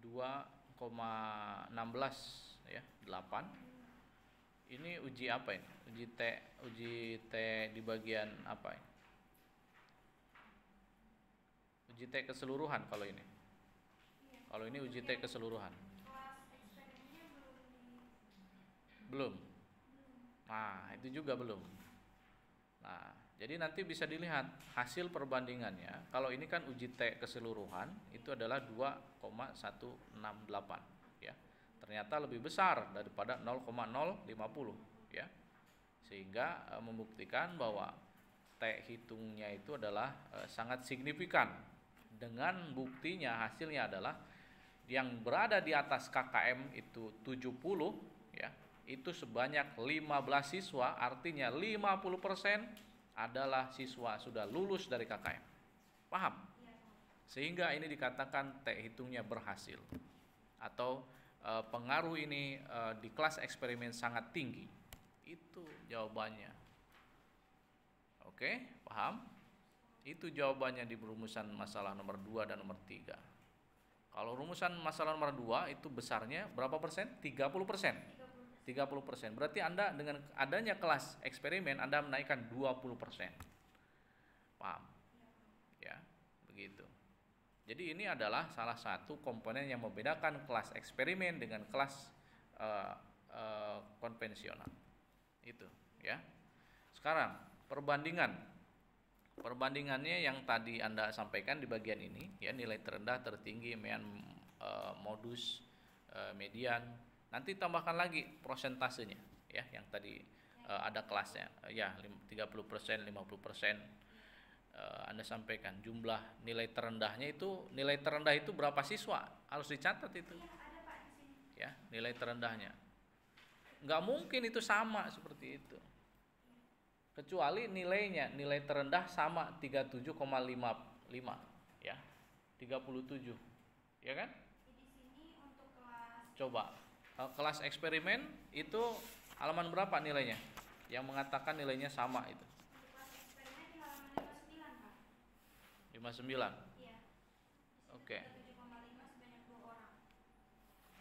2,16 ya, 8. Ini uji apa ini? Uji T di bagian apa ini? Uji T keseluruhan kalau ini. Iya. Kalau ini uji T keseluruhan. Kelas eksperimennya Belum. Nah, itu juga belum. Nah, jadi nanti bisa dilihat hasil perbandingannya. Kalau ini kan uji T keseluruhan itu adalah 2,168 ya. Ternyata lebih besar daripada 0,050 ya. Sehingga membuktikan bahwa T hitungnya itu adalah sangat signifikan. Dengan buktinya hasilnya adalah yang berada di atas KKM itu 70 ya. Itu sebanyak 15 siswa, artinya 50% adalah siswa sudah lulus dari KKM. Paham? Sehingga ini dikatakan T hitungnya berhasil. Atau pengaruh ini di kelas eksperimen sangat tinggi. Itu jawabannya. Oke, paham? Itu jawabannya di rumusan masalah nomor 2 dan nomor 3. Kalau rumusan masalah nomor 2 itu besarnya berapa persen? 30%. 30%. Berarti Anda dengan adanya kelas eksperimen Anda menaikkan 20%. Paham? Ya, begitu. Jadi ini adalah salah satu komponen yang membedakan kelas eksperimen dengan kelas konvensional. Itu, ya. Sekarang perbandingannya yang tadi Anda sampaikan di bagian ini, ya, nilai terendah, tertinggi, modus, median. Nanti tambahkan lagi prosentasenya, ya, yang tadi ada kelasnya, ya, 30%, 50%. Anda sampaikan jumlah nilai terendahnya itu, nilai terendah itu berapa siswa? Harus dicatat itu. Iya, ada Pak di sini. Ya, nilai terendahnya. Nggak mungkin itu sama seperti itu. Kecuali nilai terendah sama 37,55 ya. 37. Ya kan? Di sini untuk kelas Coba kelas eksperimen itu halaman berapa nilainya? Yang mengatakan nilainya sama itu. untuk kelas eksperimen di halaman 59, Pak. 59. Iya. Oke. 7,5 sebanyak 2 orang.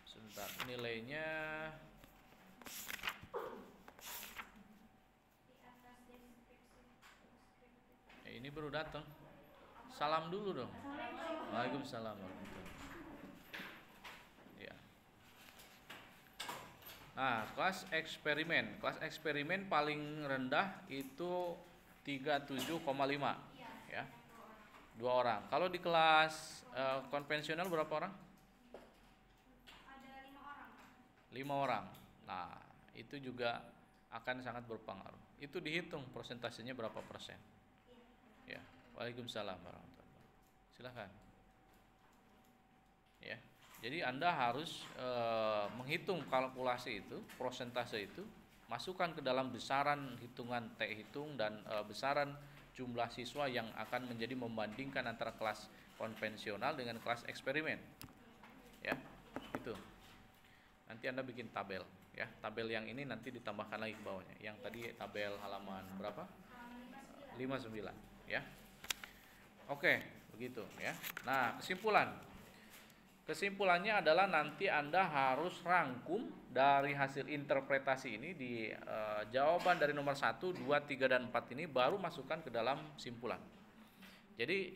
Sebentar. Nilainya Di atas deskripsi. ini baru datang. Salam dulu dong. Waalaikumsalam warahmatullahi. Ya. Nah, kelas eksperimen paling rendah itu 37,5 ya. 2 orang. Kalau di kelas konvensional berapa orang? Ada 5 orang, Pak. 5 orang. Nah, itu juga akan sangat berpengaruh. Itu dihitung persentasenya berapa persen. Ya. Waalaikumsalam warahmatullahi wabarakatuh. Silakan. Ya. Jadi Anda harus menghitung kalkulasi itu, persentase itu, masukkan ke dalam besaran hitungan T hitung dan besaran jumlah siswa yang akan menjadi membandingkan antara kelas konvensional dengan kelas eksperimen. Ya, itu. Nanti Anda bikin tabel, ya. Tabel yang ini nanti ditambahkan lagi ke bawahnya. Yang tadi tabel halaman berapa? 59, ya. Oke, begitu, ya. Nah, Kesimpulannya adalah nanti Anda harus rangkum dari hasil interpretasi ini di jawaban dari nomor 1, 2, 3, dan 4 ini baru masukkan ke dalam simpulan. Jadi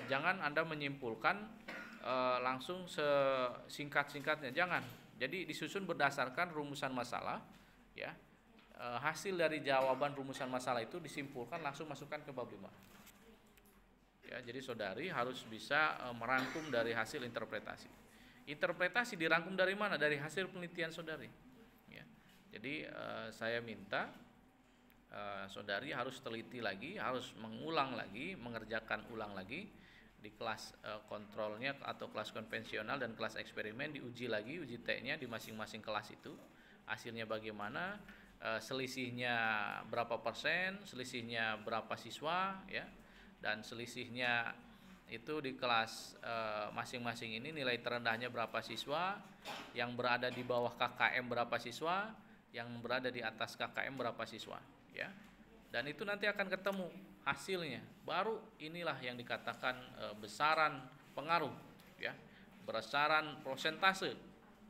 jangan Anda menyimpulkan langsung sesingkat-singkatnya, jangan. Jadi disusun berdasarkan rumusan masalah, ya. Hasil dari jawaban rumusan masalah itu disimpulkan langsung masukkan ke bab 5. Ya, jadi saudari harus bisa merangkum dari hasil interpretasi. Interpretasi dirangkum dari mana? Dari hasil penelitian saudari. Ya. Jadi saya minta saudari harus teliti lagi, harus mengulang lagi, mengerjakan ulang lagi di kelas kontrolnya atau kelas konvensional dan kelas eksperimen, diuji lagi uji T-nya di masing-masing kelas itu. hasilnya bagaimana, selisihnya berapa persen, selisihnya berapa siswa ya, dan selisihnya itu di kelas masing-masing ini nilai terendahnya berapa siswa, yang berada di bawah KKM berapa siswa, yang berada di atas KKM berapa siswa ya. Dan itu nanti akan ketemu hasilnya. Baru inilah yang dikatakan besaran pengaruh ya. Besaran prosentase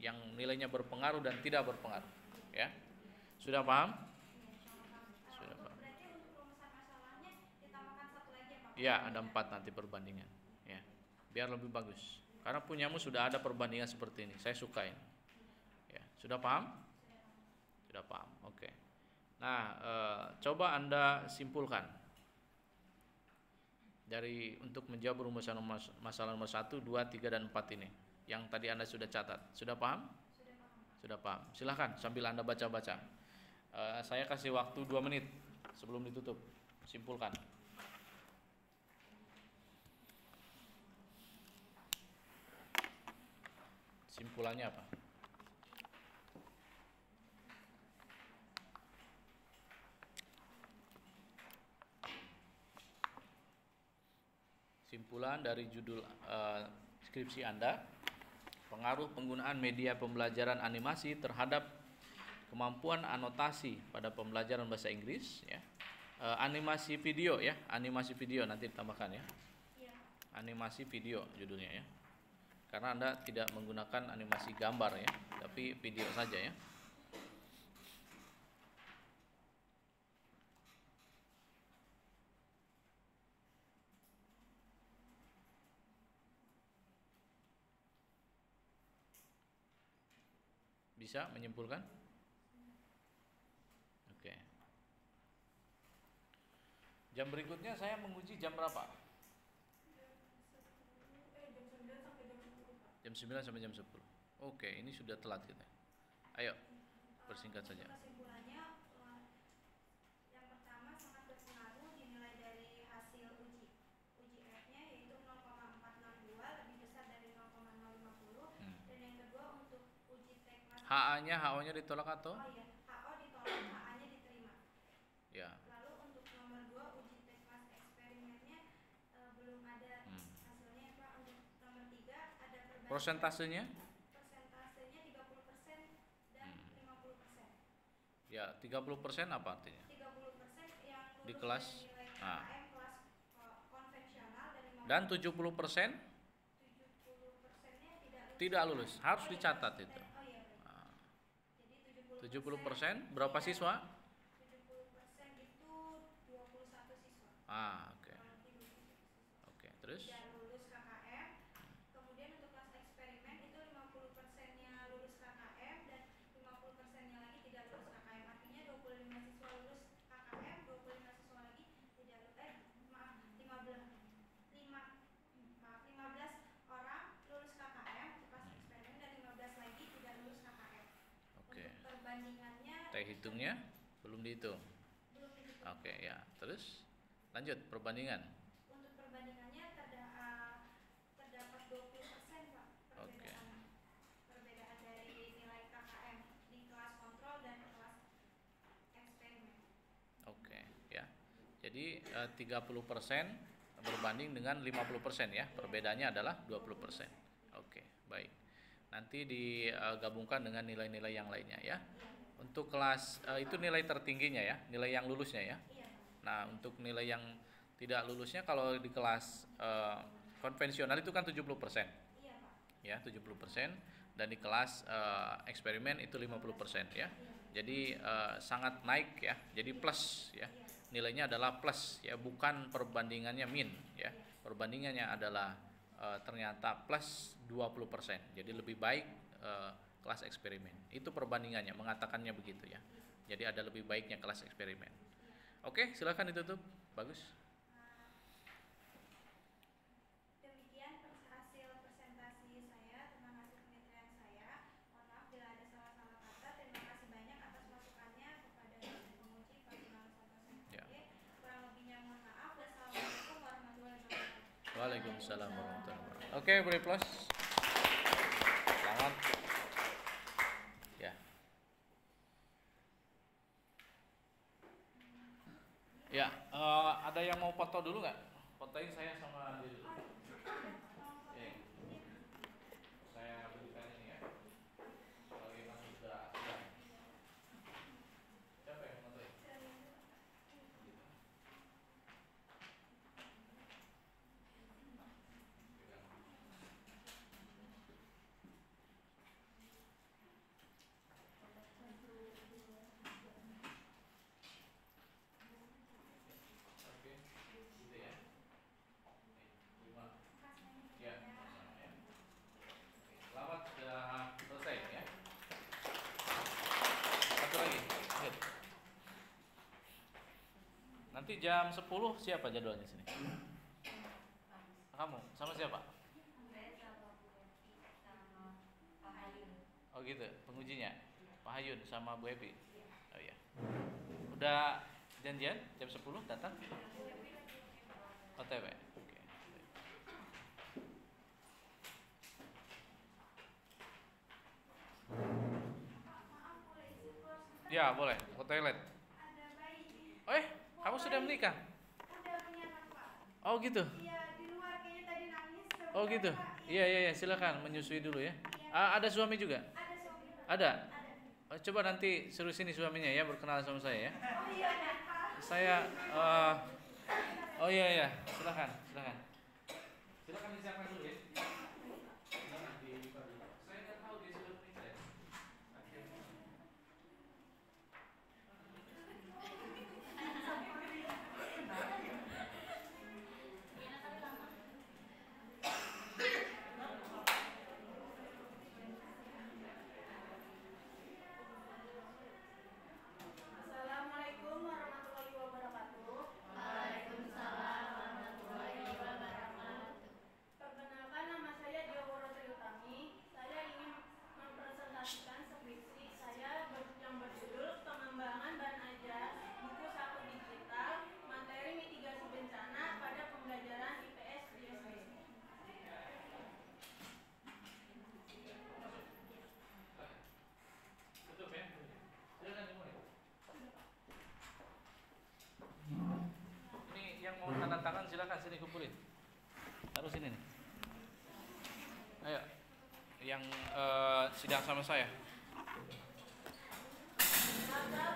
yang nilainya berpengaruh dan tidak berpengaruh ya. Sudah paham? Sudah paham. Berarti untuk rumusan masalahnya ditambahkan satu lagi ya Pak? Ya, ada 4 nanti perbandingan ya. Biar lebih bagus. Karena punyamu sudah ada perbandingan seperti ini. Saya suka ini. Ya, sudah paham? Sudah paham. Oke. Nah, coba Anda simpulkan dari untuk menjawab rumusan masalah nomor 1, 2, 3, dan 4 ini yang tadi Anda sudah catat. Sudah paham? Sudah paham. Silahkan sambil Anda baca-baca. Saya kasih waktu 2 menit sebelum ditutup. Simpulkan. Simpulannya apa? Simpulan dari judul skripsi Anda, pengaruh penggunaan media pembelajaran animasi terhadap kemampuan anotasi pada pembelajaran bahasa Inggris ya. Animasi video ya, animasi video nanti ditambahkan ya. Animasi video judulnya ya. Karena Anda tidak menggunakan animasi gambar ya, tapi video saja ya. Bisa menyimpulkan? Oke. Jam berikutnya saya menguji jam berapa? Jam 9 sampai jam 10. Oke, ini sudah telat kita. Ayo, persingkat saja. Kesimpulannya, yang pertama sangat berpengaruh dinilai dari hasil uji F-nya yaitu 0,462 lebih besar dari 0,050. Dan yang kedua untuk uji teknis HA-nya ditolak atau? Oh iya, HO ditolak, HA-nya diterima. Ya. Lalu untuk nomor 2 uji teknis eksperimennya belum ada hasilnya Pak. Untuk nomor 3 ada perbandingan. Persentasenya? Persentasenya 30% dan 50%. Ya, 30% apa artinya? 30% yang lulus Di kelas dari nilai KKM kelas konvensional dan 70% 70%-nya tidak lulus. Harus dicatat itu. Oh iya, baik. Jadi 70% berapa siswa? 70% itu 21 siswa. Oke. Oke, terus? Tidak lulus KKM. Kemudian untuk kelas eksperimen itu 50%-nya lulus KKM dan 50%-nya lagi tidak lulus KKM. Artinya 25 siswa lulus KKM, 25 siswa lagi tidak lulus. 15 orang lulus KKM untuk kelas eksperimen dan 15 lagi tidak lulus KKM. Oke. Untuk perbandingannya Teh hitungnya belum dihitung. belum dihitung. Oke, ya. Terus lanjut perbandingan. Untuk perbandingannya terdapat 20% Pak Oke. perbedaan dari nilai KKM di kelas kontrol dan kelas eksperimen. Oke, ya. Jadi 30% berbanding dengan 50% ya. Perbedaannya adalah 20%. Oke, baik. Nanti digabungkan dengan nilai-nilai yang lainnya ya. Untuk kelas itu nilai tertingginya ya, nilai yang lulusnya ya. Iya Pak. Nah, untuk nilai yang tidak lulusnya kalau di kelas konvensional itu kan 70%. Iya Pak. Ya, 70%, dan di kelas eksperimen itu 50% ya. Jadi sangat naik ya. Jadi plus ya. Nilainya adalah plus ya, bukan perbandingannya min ya. Perbandingannya adalah ternyata plus 20%. Jadi lebih baik kelas eksperimen. Itu perbandingannya, mengatakannya begitu ya. Jadi ada lebih baiknya kelas eksperimen. Oke, silakan ditutup. Bagus. Demikian hasil presentasi saya. Terima kasih penelitian saya. Mohon maaf bila ada salah-salah kata. Terima kasih banyak atas masukannya kepada dosen penguji Pak Gunawan Santoso Ya. Kurang lebihnya mohon maaf. Wassalamualaikum warahmatullahi wabarakatuh. Waalaikumsalam warahmatullahi wabarakatuh. Oke, beri plus. Selamat. Ya. Ya, ada yang mau foto dulu nggak? Fotoin saya sama dia dulu. Oke. Saya berikan ini ya. Sebagai masuk sudah. Siapa yang mau fotoin? Gitu. Oke, gitu ya. Terima. Ya, sama-sama ya. Oke, selamat sudah selesai ya. Satu lagi. Ayo. Nanti jam 10 siapa jadwalnya sini? Kamu sama siapa? Saya sama Bu Eti sama Pak Hayun. Oh gitu, pengujinya Pak Hayun sama Bu Epi. Oh iya. Udah janjian jam 10 datang? OTW. Oke. Maaf, boleh izin keluar sebentar? Ya boleh, ke toilet. Ada bayi. Kamu sudah menikah? Udah punya anak, Pak. Oh gitu. Iya, di luar kayaknya tadi nangis. Oh Sebentar, gitu. Pak. Iya, silakan menyusui dulu ya. Ada suami juga? Ada suami, Pak. Ada. Ada. Coba nanti suruh sini suaminya ya berkenalan sama saya ya. Oh iya, ada, Pak. Saya oh iya, silakan. Silakan disiapkan dulu ya. Silakan dibuka dulu. Saya nggak tahu dia sudah menikah ya. Assalamualaikum warahmatullahi wabarakatuh. Waalaikumsalam warahmatullahi wabarakatuh. Perkenalkan, nama saya Diawara Triutami. Saya ingin mempresentasikan skripsi saya yang berjudul Pengembangan dan Ajar Buku Saku Digital Materi Mitigasi Bencana pada Pembelajaran IPS di SD. Tutup ya. Silakan dimulai. Ini yang mau tanda tangan silakan sini kumpulin. Taruh sini nih. Ayo. Yang sidang sama saya. Latar